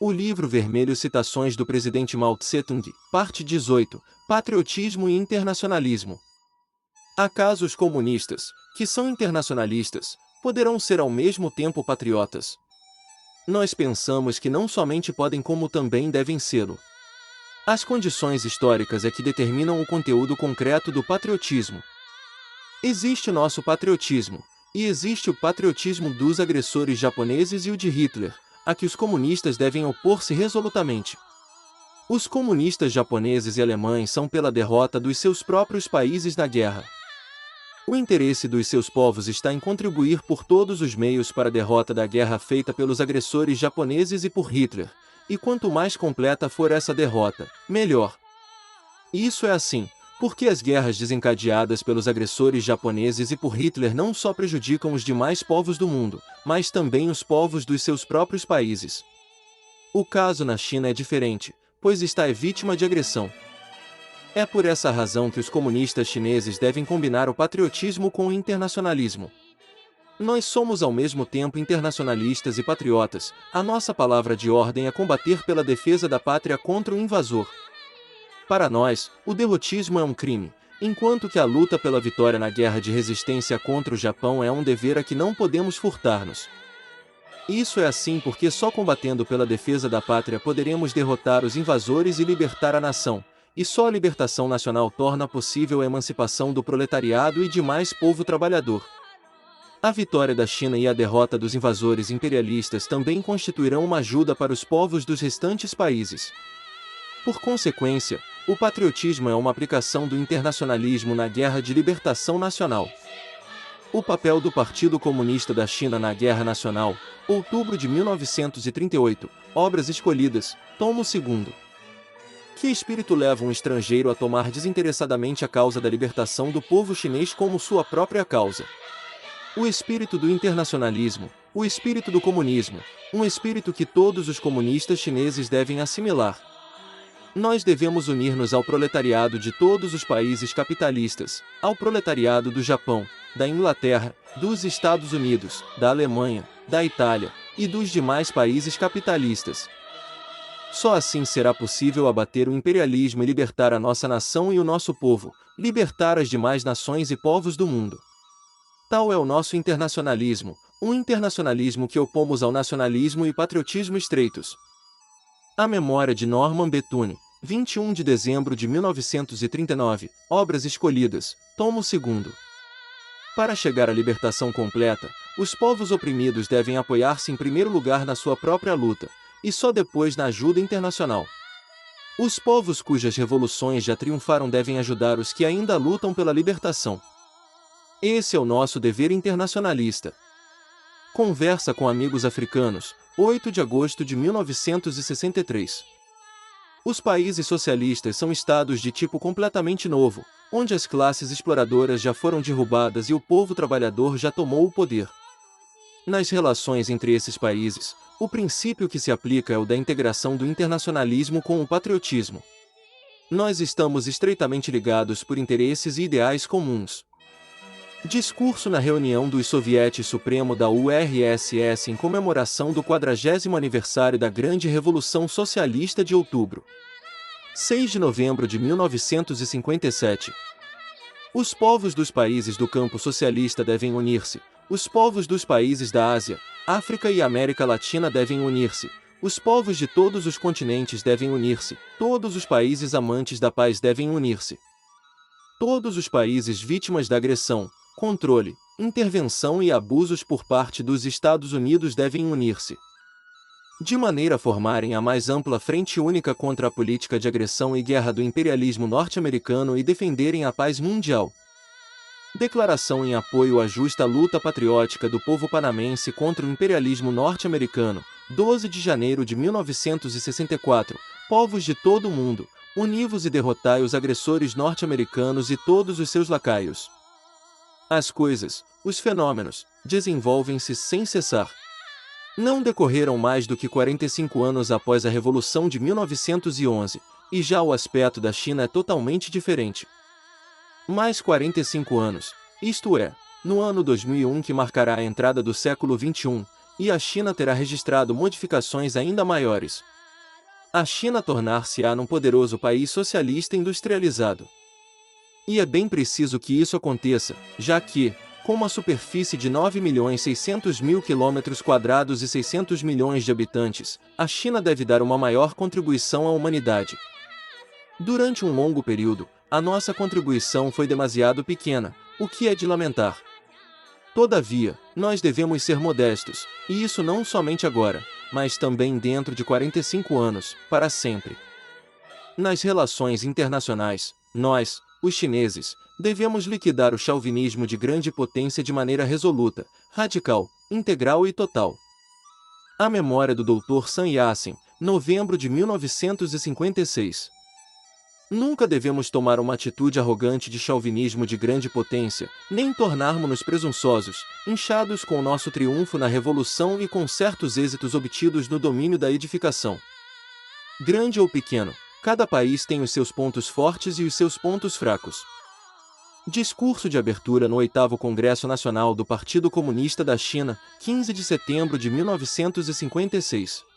O Livro Vermelho Citações do Presidente Mao Tse-tung, Parte 18, Patriotismo e Internacionalismo. Acaso os comunistas, que são internacionalistas, poderão ser ao mesmo tempo patriotas? Nós pensamos que não somente podem como também devem sê-lo. As condições históricas é que determinam o conteúdo concreto do patriotismo. Existe nosso patriotismo, e existe o patriotismo dos agressores japoneses e o de Hitler, a que os comunistas devem opor-se resolutamente. Os comunistas japoneses e alemães são pela derrota dos seus próprios países na guerra. O interesse dos seus povos está em contribuir por todos os meios para a derrota da guerra feita pelos agressores japoneses e por Hitler, e quanto mais completa for essa derrota, melhor. Isso é assim, porque as guerras desencadeadas pelos agressores japoneses e por Hitler não só prejudicam os demais povos do mundo, mas também os povos dos seus próprios países. O caso na China é diferente, pois está vítima de agressão. É por essa razão que os comunistas chineses devem combinar o patriotismo com o internacionalismo. Nós somos ao mesmo tempo internacionalistas e patriotas. A nossa palavra de ordem é combater pela defesa da pátria contra o invasor. Para nós, o derrotismo é um crime, enquanto que a luta pela vitória na guerra de resistência contra o Japão é um dever a que não podemos furtar-nos. Isso é assim porque só combatendo pela defesa da pátria poderemos derrotar os invasores e libertar a nação, e só a libertação nacional torna possível a emancipação do proletariado e de mais povo trabalhador. A vitória da China e a derrota dos invasores imperialistas também constituirão uma ajuda para os povos dos restantes países. Por consequência, o patriotismo é uma aplicação do internacionalismo na guerra de libertação nacional. O papel do Partido Comunista da China na Guerra Nacional, outubro de 1938, obras escolhidas, tomo 2. Que espírito leva um estrangeiro a tomar desinteressadamente a causa da libertação do povo chinês como sua própria causa? O espírito do internacionalismo, o espírito do comunismo, um espírito que todos os comunistas chineses devem assimilar. Nós devemos unir-nos ao proletariado de todos os países capitalistas, ao proletariado do Japão, da Inglaterra, dos Estados Unidos, da Alemanha, da Itália e dos demais países capitalistas. Só assim será possível abater o imperialismo e libertar a nossa nação e o nosso povo, libertar as demais nações e povos do mundo. Tal é o nosso internacionalismo, um internacionalismo que opomos ao nacionalismo e patriotismo estreitos. A memória de Norman Bethune, 21 de dezembro de 1939, obras escolhidas, tomo 2. Para chegar à libertação completa, os povos oprimidos devem apoiar-se em primeiro lugar na sua própria luta, e só depois na ajuda internacional. Os povos cujas revoluções já triunfaram devem ajudar os que ainda lutam pela libertação. Esse é o nosso dever internacionalista. Conversa com amigos africanos, 8 de agosto de 1963. Os países socialistas são estados de tipo completamente novo, onde as classes exploradoras já foram derrubadas e o povo trabalhador já tomou o poder. Nas relações entre esses países, o princípio que se aplica é o da integração do internacionalismo com o patriotismo. Nós estamos estreitamente ligados por interesses e ideais comuns. Discurso na reunião dos Sovietes Supremo da URSS em comemoração do 40º aniversário da Grande Revolução Socialista de outubro. 6 de novembro de 1957. Os povos dos países do campo socialista devem unir-se. Os povos dos países da Ásia, África e América Latina devem unir-se. Os povos de todos os continentes devem unir-se. Todos os países amantes da paz devem unir-se. Todos os países vítimas da agressão, controle, intervenção e abusos por parte dos Estados Unidos devem unir-se, de maneira a formarem a mais ampla frente única contra a política de agressão e guerra do imperialismo norte-americano e defenderem a paz mundial. Declaração em apoio à justa luta patriótica do povo panamense contra o imperialismo norte-americano, 12 de janeiro de 1964, povos de todo o mundo, univos e derrotai os agressores norte-americanos e todos os seus lacaios. As coisas, os fenômenos, desenvolvem-se sem cessar. Não decorreram mais do que 45 anos após a Revolução de 1911, e já o aspecto da China é totalmente diferente. Mais 45 anos, isto é, no ano 2001 que marcará a entrada do século XXI, e a China terá registrado modificações ainda maiores. a China tornar-se-á num poderoso país socialista industrializado. E é bem preciso que isso aconteça, já que, com uma superfície de 9.600.000 km² e 600 milhões de habitantes, a China deve dar uma maior contribuição à humanidade. Durante um longo período, a nossa contribuição foi demasiado pequena, o que é de lamentar. Todavia, nós devemos ser modestos, e isso não somente agora, mas também dentro de 45 anos, para sempre. Nas relações internacionais, nós, os chineses, devemos liquidar o chauvinismo de grande potência de maneira resoluta, radical, integral e total. A memória do Dr. Sun Yat-sen, novembro de 1956. Nunca devemos tomar uma atitude arrogante de chauvinismo de grande potência, nem tornarmos-nos presunçosos, inchados com o nosso triunfo na Revolução e com certos êxitos obtidos no domínio da edificação. Grande ou pequeno, cada país tem os seus pontos fortes e os seus pontos fracos. Discurso de abertura no 8º Congresso Nacional do Partido Comunista da China, 15 de setembro de 1956.